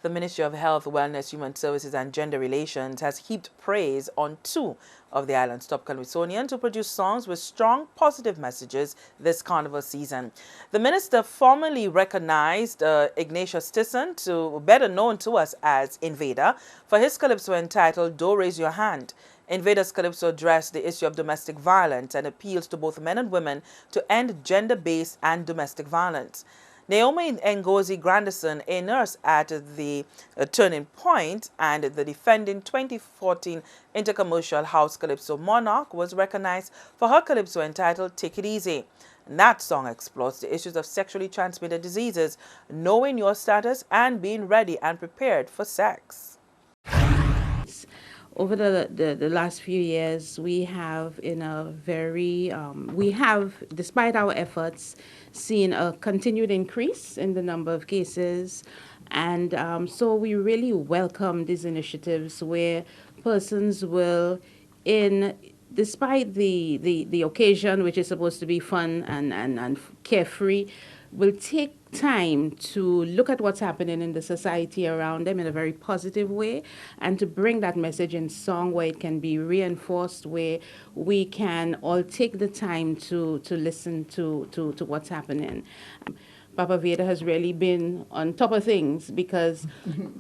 The Ministry of Health, Wellness, Human Services and Gender Relations has heaped praise on two of the island's top Calypsonians to produce songs with strong positive messages this carnival season. The minister formally recognized Ignatius Tisson, better known to us as Invader, for his calypso entitled "Don't Raise Your Hand." Invader's calypso addressed the issue of domestic violence and appeals to both men and women to end gender-based and domestic violence. Naomi Ngozi Grandison, a nurse at the Turning Point and the defending 2014 Intercommercial House Calypso Monarch, was recognized for her calypso entitled "Take It Easy." And that song explores the issues of sexually transmitted diseases, knowing your status and being ready and prepared for sex. Over the last few years, we have despite our efforts, seen a continued increase in the number of cases. And so we really welcome these initiatives where persons will, despite the occasion, which is supposed to be fun and carefree, will take time to look at what's happening in the society around them in a very positive way, and to bring that message in song where it can be reinforced, where we can all take the time to listen to what's happening. Papa Veda has really been on top of things, because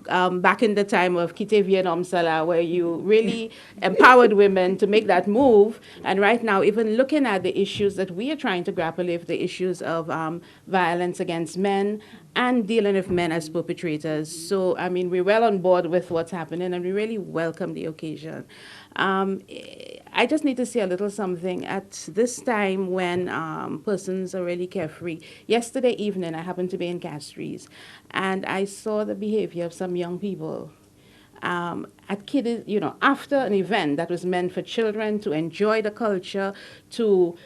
back in the time of CTV and Omsala, where you really empowered women to make that move, and right now even looking at the issues that we are trying to grapple with, the issues of violence against men and dealing with men as perpetrators. So, I mean, we're well on board with what's happening, and we really welcome the occasion. I just need to say a little something. At this time when persons are really carefree, yesterday evening I happened to be in Castries, and I saw the behavior of some young people at kiddies, after an event that was meant for children to enjoy the culture, to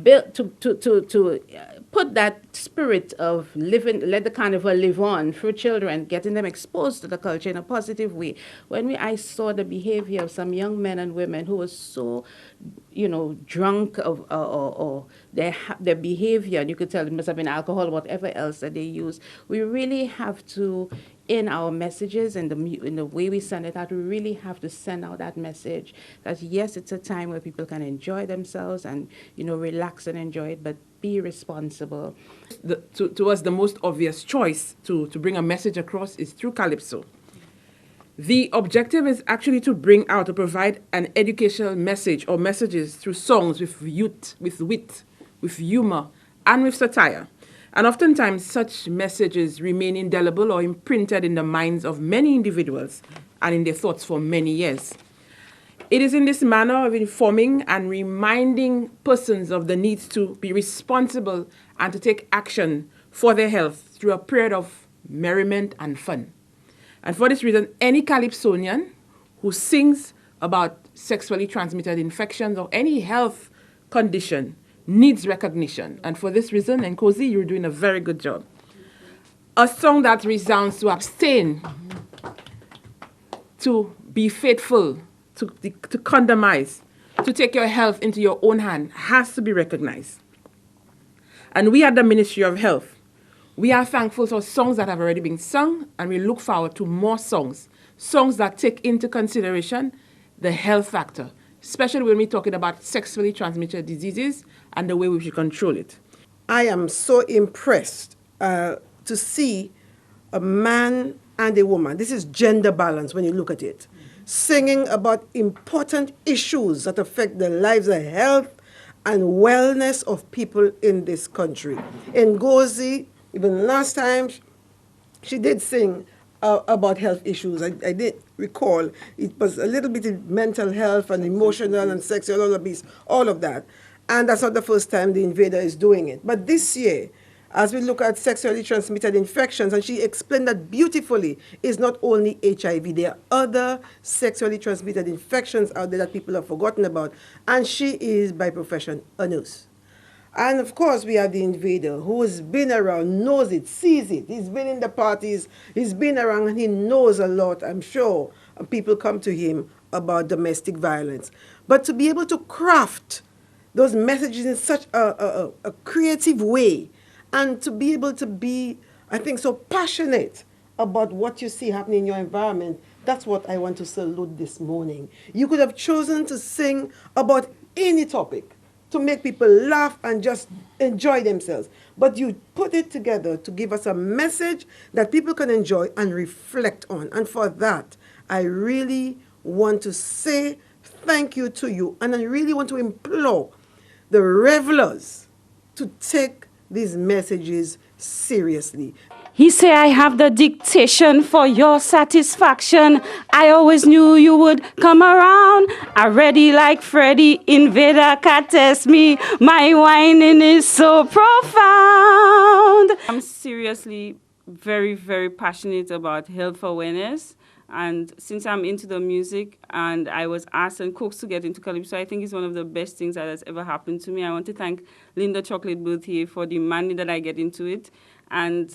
build, to put that spirit of living, let the carnival live on through children, getting them exposed to the culture in a positive way. I saw the behavior of some young men and women who were so, drunk or their behavior, and you could tell it must have been alcohol, whatever else that they use. We really have to, in our messages and in the way we send it out, we really have to send out that message that yes, it's a time where people can enjoy themselves and relax and enjoy it, but be responsible. To us, the most obvious choice to bring a message across is through calypso. The objective is actually to bring out, to provide an educational message or messages through songs with youth, with wit, with humor, and with satire. And oftentimes, such messages remain indelible or imprinted in the minds of many individuals and in their thoughts for many years. It is in this manner of informing and reminding persons of the need to be responsible and to take action for their health through a period of merriment and fun. And for this reason, any Calypsonian who sings about sexually transmitted infections or any health condition needs recognition. And for this reason, Ngozi, you're doing a very good job. A song that resounds to abstain, to be faithful, to condomize, to take your health into your own hand has to be recognized. And we at the Ministry of Health, we are thankful for songs that have already been sung, and we look forward to more songs that take into consideration the health factor, especially when we're talking about sexually transmitted diseases and the way we should control it. I am so impressed to see a man and a woman, this is gender balance when you look at it, singing about important issues that affect the lives and health and wellness of people in this country. Ngozi, even last time, she did sing about health issues. I did recall it was a little bit of mental health and emotional and sexual, all of that. And that's not the first time the Invader is doing it. But this year, as we look at sexually transmitted infections, and she explained that beautifully, is not only HIV. There are other sexually transmitted infections out there that people have forgotten about. And she is, by profession, a nurse. And of course, we have the Invader, who has been around, knows it, sees it. He's been in the parties, he's been around, and he knows a lot, I'm sure. And people come to him about domestic violence. But to be able to craft those messages in such a creative way, and to be able to be, I think, so passionate about what you see happening in your environment, that's what I want to salute this morning. You could have chosen to sing about any topic to make people laugh and just enjoy themselves. But you put it together to give us a message that people can enjoy and reflect on. And for that, I really want to say thank you to you. And I really want to implore the revelers to take these messages seriously. He say, I have the dictation for your satisfaction. I always knew you would come around. Already like Freddy, Invader can't test me. My whining is so profound. I'm seriously very, very passionate about health awareness. And since I'm into the music and I was asked and coaxed to get into Calypso, I think it's one of the best things that has ever happened to me. I want to thank Linda Chocolate Berthier for demanding that I get into it. And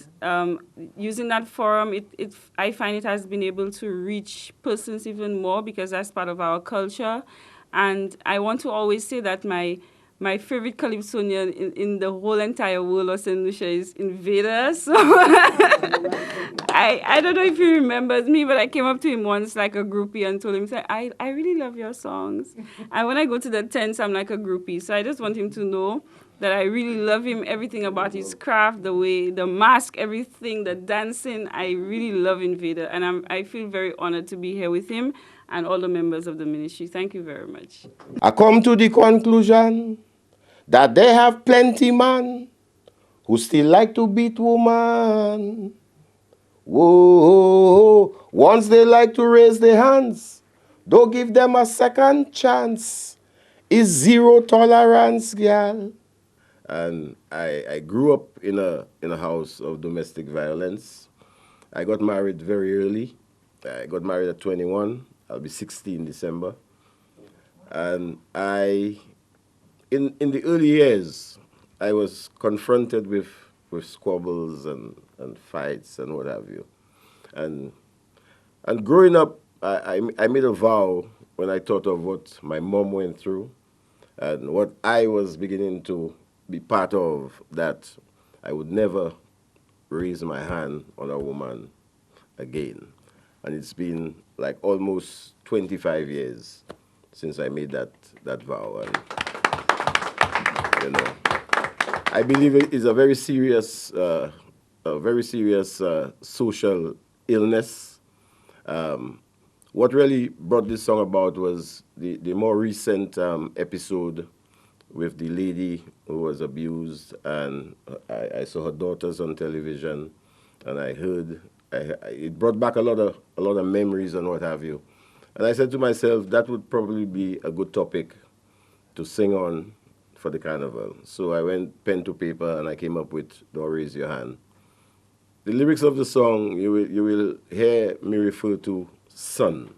using that forum, I find it has been able to reach persons even more because that's part of our culture. And I want to always say that my favorite Calypsonian in the whole entire world of St. Lucia is Invader. So I don't know if he remembers me, but I came up to him once like a groupie and told him, I really love your songs. And when I go to the tents, I'm like a groupie. So I just want him to know that I really love him, everything about his craft, the way, the mask, everything, the dancing. I really love Invader, and I feel very honored to be here with him and all the members of the ministry. Thank you very much. I come to the conclusion that they have plenty man who still like to beat woman. Whoa, once they like to raise their hands, don't give them a second chance. It's zero tolerance, girl. And I grew up in a house of domestic violence. I got married very early. I got married at 21. I'll be 60 in December. And in the early years, I was confronted with squabbles and fights and what have you. And growing up, I made a vow when I thought of what my mom went through and what I was beginning to be part of, that I would never raise my hand on a woman again. And it's been like almost 25 years since I made that vow. And, I believe it is a very serious social illness. What really brought this song about was the more recent episode with the lady who was abused, and I saw her daughters on television, and I heard it brought back a lot of memories and what have you. And I said to myself, that would probably be a good topic to sing on for the carnival. So I went pen to paper and I came up with Don't Raise Your Hand. The lyrics of the song, you will hear me refer to son,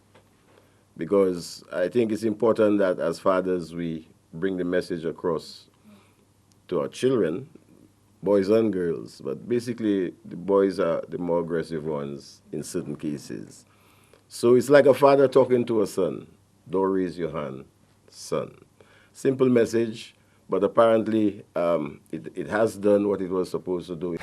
because I think it's important that as fathers we bring the message across to our children, boys and girls, but basically the boys are the more aggressive ones in certain cases. So it's like a father talking to a son. Don't raise your hand, son. Simple message, but apparently it has done what it was supposed to do.